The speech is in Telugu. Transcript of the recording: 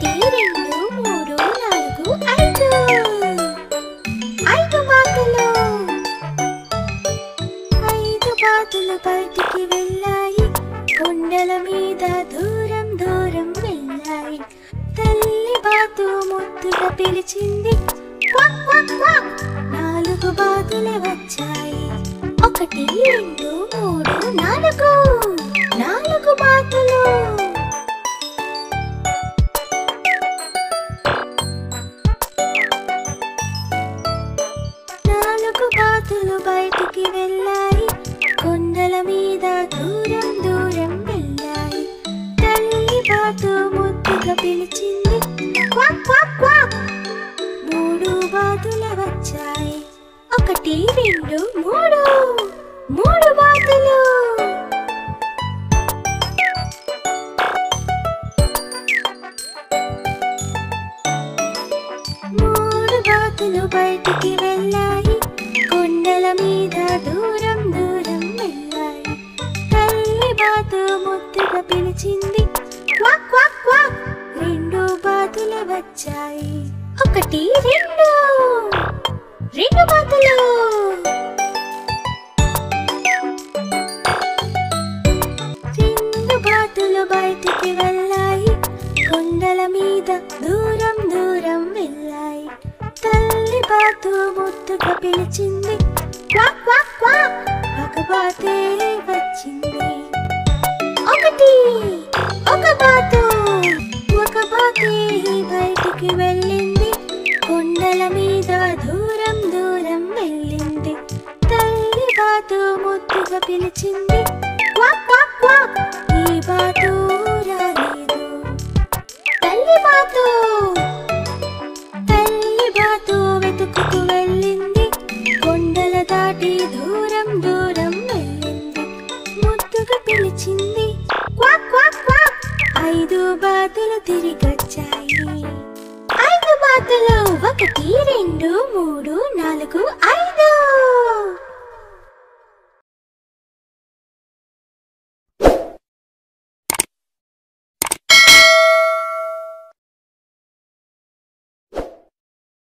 ఒకటి రెండు మూడు నాలుగు ఐదు ఐదు బాతులు బయటికి వెళ్ళాయి కొండల మీద దూరం దూరం వెళ్ళాయి తల్లి బాతు ముద్దుగా పిలిచింది క్వాక్ క్వాక్ క్వాక్ నాలుగు బాతులు వచ్చాయి ఒకటి రెండు మూడు నాలుగు నాలుగు బాతులు బయటికి వెళ్ళాయి కొండల మీద దూరం దూరం వెళ్ళాయి తల్లి బాతు ముద్దుగా పిలిచింది క్వాక్ క్వాక్ క్వాక్ మూడు బాతులు వచ్చాయి ఒకటి రెండు మూడు మూడు బాతులు మూడు బాతులు బయటికి వెళ్ళాయి కొండల మీద దూరం దూరం వెళ్ళాయి తల్లి బాతు ముద్దుగా పిలిచింది క్వాక్ క్వాక్ క్వాక్ రెండు బాతులు వచ్చాయి ఒకటి రెండు రెండు బాతులు రెండు బాతులు బయటికి వెళ్ళాయి కొండల మీద దూరం దూరం వెళ్ళాయి తల్లి బాతు ముద్దుగా పిలిచింది క్వాక్ క్వాక్ క్వాక్ ఒక బాతే వచ్చింది ఒకటి ఒక బాతే బయటికి వెళ్ళింది కొండల మీద దూరం దూరం వెళ్ళింది తల్లి బాతు ముద్దుగా పిలిచింది క్వాక్ క్వాక్ క్వాక్ ఈ బాతు రాలేదు తల్లి బాతు వెతుకుతూ వెళ్ళింది కొండల దాటి దూరం దూరం వెళ్ళింది ముద్దుగా పిలిచింది క్వాక్ క్వాక్ క్వాక్ ఐదు బాతులు తిరిగొచ్చాయి ఐదు బాతులు ఒకటి రెండు మూడు నాలుగు ఐదు